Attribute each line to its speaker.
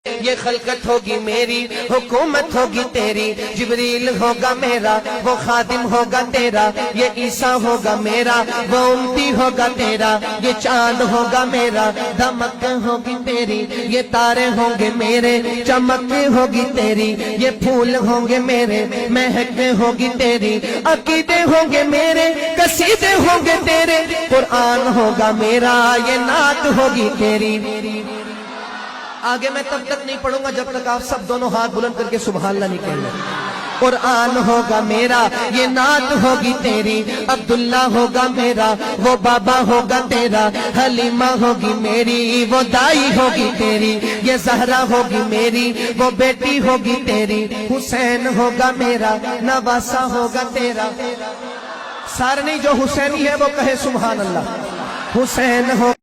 Speaker 1: ये खलकत होगी मेरी, हुकूमत होगी तेरी। जिब्रील होगा मेरा, वो खादिम होगा तेरा। ये ईसा होगा मेरा, वो उम्मती होगा तेरा। ये चांद होगा मेरा, दमक होगी तेरी। ये तारे होंगे मेरे, चमक होगी तेरी। ये फूल होंगे मेरे, महक होगी तेरी। अकीदे होंगे मेरे, कसीदे होंगे तेरे। कुरान होगा मेरा, ये नात होगी तेरी। आगे मैं तब तक नहीं पढ़ूंगा जब तक आप सब दोनों हाथ बुलंद करके सुभान अल्लाह नहीं कहेंगे। कुरान होगा मेरा, ये नात होगी तेरी। अब्दुल्ला होगा मेरा, वो बाबा होगा तेरा। हलीमा होगी मेरी, वो दाई होगी तेरी। ये जहरा होगी मेरी, वो बेटी होगी तेरी। हुसैन होगा मेरा, नवासा होगा तेरा। सारनी जो हुसैनी है वो कहे सुभान अल्लाह। हुसैन हो